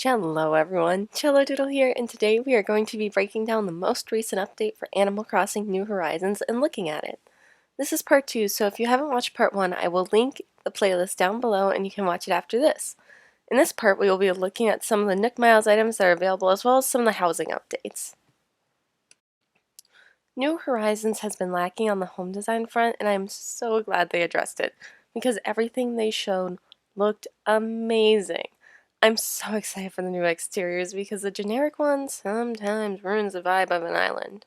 Hello everyone, Cello Doodle here, and today we are going to be breaking down the most recent update for Animal Crossing New Horizons and looking at it. This is part 2, so if you haven't watched part 1, I will link the playlist down below and you can watch it after this. In this part, we will be looking at some of the Nook Miles items that are available as well as some of the housing updates. New Horizons has been lacking on the home design front, and I am so glad they addressed it, because everything they showed looked amazing. I'm so excited for the new exteriors because the generic ones sometimes ruins the vibe of an island.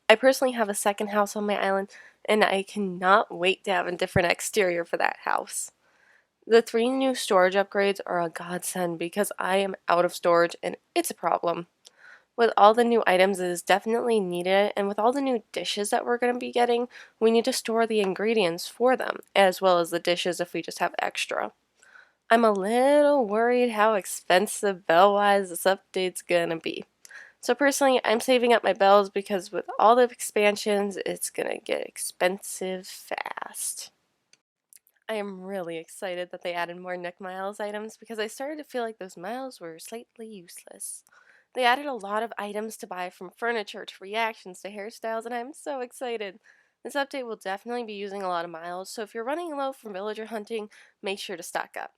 I personally have a second house on my island, and I cannot wait to have a different exterior for that house. The 3 new storage upgrades are a godsend because I am out of storage and it's a problem. With all the new items, it is definitely needed, and with all the new dishes that we're going to be getting, we need to store the ingredients for them, as well as the dishes if we just have extra. I'm a little worried how expensive bell-wise this update's gonna be. So personally, I'm saving up my bells because with all the expansions, it's gonna get expensive fast. I am really excited that they added more Nook Miles items because I started to feel like those miles were slightly useless. They added a lot of items to buy, from furniture to reactions to hairstyles, and I'm so excited. This update will definitely be using a lot of miles, so if you're running low from villager hunting, make sure to stock up.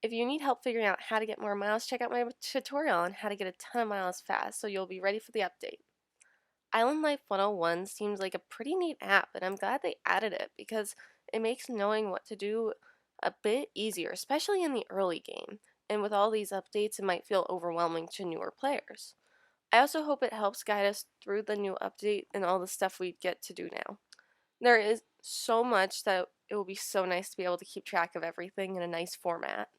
If you need help figuring out how to get more miles, check out my tutorial on how to get a ton of miles fast so you'll be ready for the update. Island Life 101 seems like a pretty neat app, and I'm glad they added it because it makes knowing what to do a bit easier, especially in the early game. And with all these updates, it might feel overwhelming to newer players. I also hope it helps guide us through the new update and all the stuff we get to do now. There is so much that it will be so nice to be able to keep track of everything in a nice format.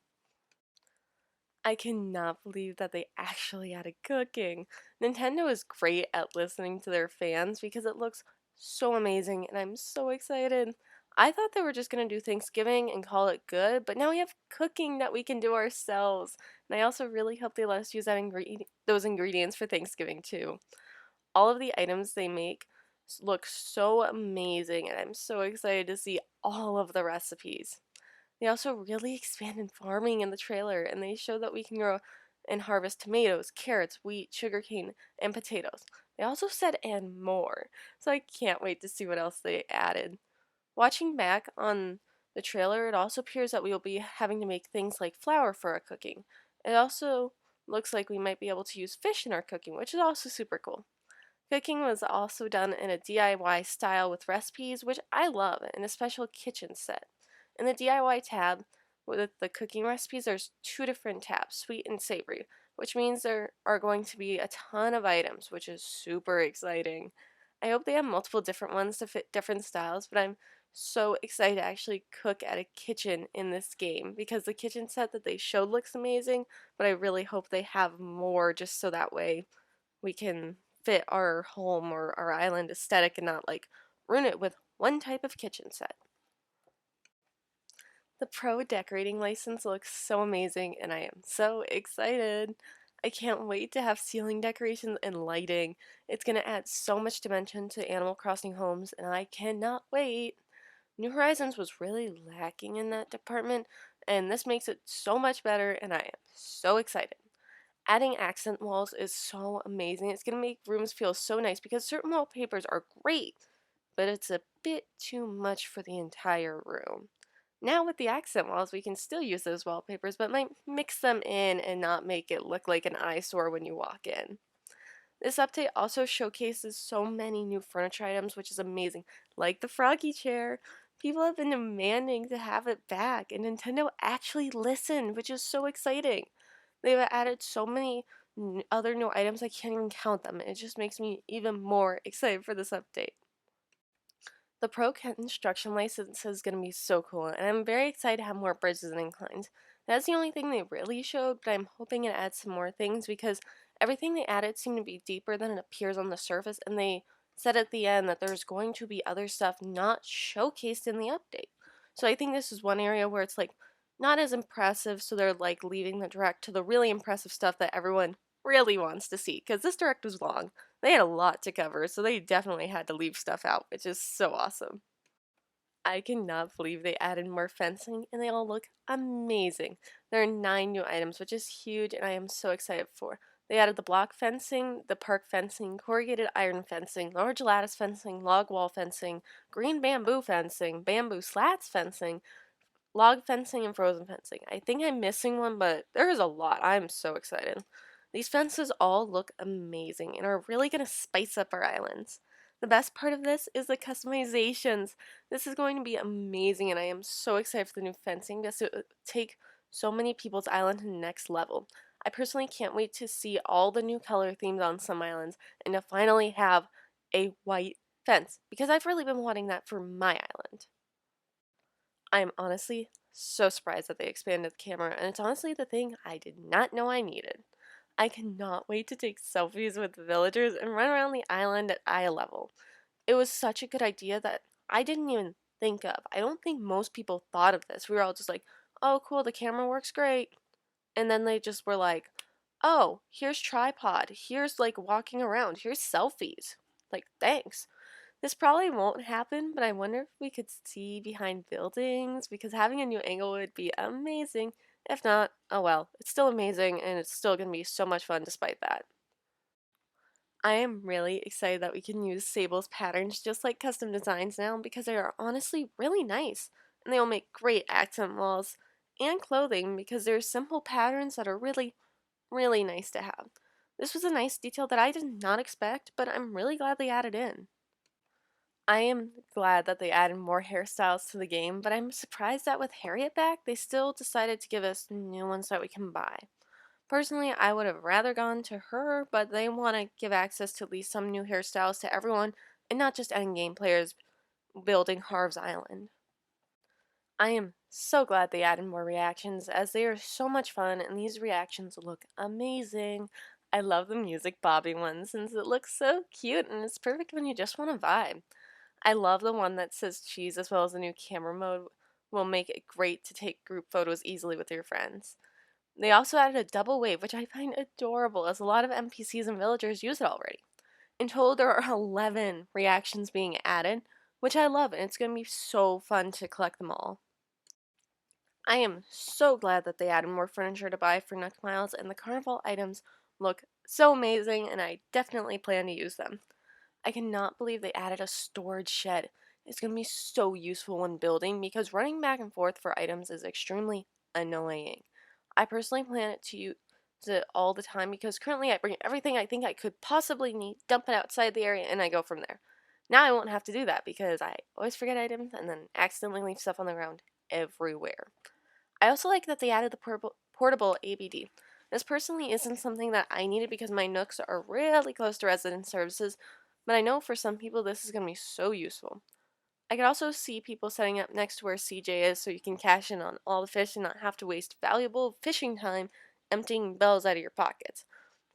I cannot believe that they actually added cooking. Nintendo is great at listening to their fans because it looks so amazing and I'm so excited. I thought they were just going to do Thanksgiving and call it good, but now we have cooking that we can do ourselves. And I also really hope they let us use those ingredients for Thanksgiving too. All of the items they make look so amazing and I'm so excited to see all of the recipes. They also really expanded farming in the trailer, and they show that we can grow and harvest tomatoes, carrots, wheat, sugarcane, and potatoes. They also said and more, so I can't wait to see what else they added. Watching back on the trailer, it also appears that we will be having to make things like flour for our cooking. It also looks like we might be able to use fish in our cooking, which is also super cool. Cooking was also done in a DIY style with recipes, which I love, and a special kitchen set. In the DIY tab with the cooking recipes, there's 2 different tabs, sweet and savory, which means there are going to be a ton of items, which is super exciting. I hope they have multiple different ones to fit different styles, but I'm so excited to actually cook at a kitchen in this game because the kitchen set that they showed looks amazing, but I really hope they have more just so that way we can fit our home or our island aesthetic and not like ruin it with one type of kitchen set. The Pro decorating license looks so amazing and I am so excited. I can't wait to have ceiling decorations and lighting. It's going to add so much dimension to Animal Crossing homes and I cannot wait. New Horizons was really lacking in that department and this makes it so much better and I am so excited. Adding accent walls is so amazing. It's going to make rooms feel so nice because certain wallpapers are great, but it's a bit too much for the entire room. Now with the accent walls, we can still use those wallpapers, but might mix them in and not make it look like an eyesore when you walk in. This update also showcases so many new furniture items, which is amazing, like the Froggy chair. People have been demanding to have it back, and Nintendo actually listened, which is so exciting. They've added so many other new items, I can't even count them. It just makes me even more excited for this update. The Pro Construction license is going to be so cool, and I'm very excited to have more bridges and inclines. That's the only thing they really showed, but I'm hoping it adds some more things because everything they added seemed to be deeper than it appears on the surface, and they said at the end that there's going to be other stuff not showcased in the update. So I think this is one area where it's like not as impressive, so they're like leaving the direct to the really impressive stuff that everyone really wants to see, because this direct was long. They had a lot to cover, so they definitely had to leave stuff out, which is so awesome. I cannot believe they added more fencing and they all look amazing. There are 9 new items, which is huge, and I am so excited for. They added the block fencing, the park fencing, corrugated iron fencing, large lattice fencing, log wall fencing, green bamboo fencing, bamboo slats fencing, log fencing, and frozen fencing. I think I'm missing one, but there is a lot. I'm so excited. These fences all look amazing and are really going to spice up our islands. The best part of this is the customizations. This is going to be amazing, and I am so excited for the new fencing because it will take so many people's island to the next level. I personally can't wait to see all the new color themes on some islands and to finally have a white fence because I've really been wanting that for my island. I am honestly so surprised that they expanded the camera, and it's honestly the thing I did not know I needed. I cannot wait to take selfies with the villagers and run around the island at eye level. It was such a good idea that I didn't even think of. I don't think most people thought of this. We were all just like, oh, cool, the camera works great. And then they just were like, oh, here's tripod. Here's like walking around. Here's selfies. Like, thanks. This probably won't happen, but I wonder if we could see behind buildings because having a new angle would be amazing. If not, oh well, it's still amazing and it's still going to be so much fun despite that. I am really excited that we can use Sable's patterns just like custom designs now because they are honestly really nice and they will make great accent walls and clothing because they're simple patterns that are really, really nice to have. This was a nice detail that I did not expect, but I'm really glad they added in. I am glad that they added more hairstyles to the game, but I'm surprised that with Harriet back, they still decided to give us new ones that we can buy. Personally, I would have rather gone to her, but they want to give access to at least some new hairstyles to everyone, and not just endgame players building Harv's Island. I am so glad they added more reactions, as they are so much fun, and these reactions look amazing. I love the music bobbing one since it looks so cute and it's perfect when you just want to vibe. I love the one that says cheese as well as the new camera mode will make it great to take group photos easily with your friends. They also added a double wave, which I find adorable as a lot of NPCs and villagers use it already. In total, there are 11 reactions being added, which I love, and it's going to be so fun to collect them all. I am so glad that they added more furniture to buy for Nook Miles, and the carnival items look so amazing, and I definitely plan to use them. I cannot believe they added a storage shed. It's going to be so useful when building because running back and forth for items is extremely annoying. I personally plan to use it all the time because currently I bring everything I think I could possibly need, dump it outside the area, and I go from there. Now I won't have to do that because I always forget items and then accidentally leave stuff on the ground everywhere. I also like that they added the portable ABD. This personally isn't something that I needed because my Nooks are really close to resident services, but I know for some people this is going to be so useful. I could also see people setting up next to where CJ is so you can cash in on all the fish and not have to waste valuable fishing time emptying bells out of your pockets.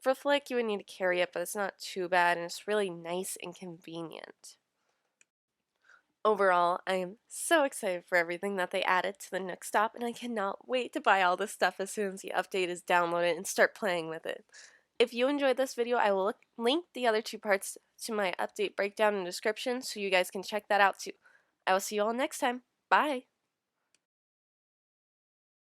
For Flick, you would need to carry it, but it's not too bad and it's really nice and convenient. Overall, I am so excited for everything that they added to the Nook Stop, and I cannot wait to buy all this stuff as soon as the update is downloaded and start playing with it. If you enjoyed this video, I will link the other two parts to my update breakdown in the description so you guys can check that out too. I will see you all next time. Bye!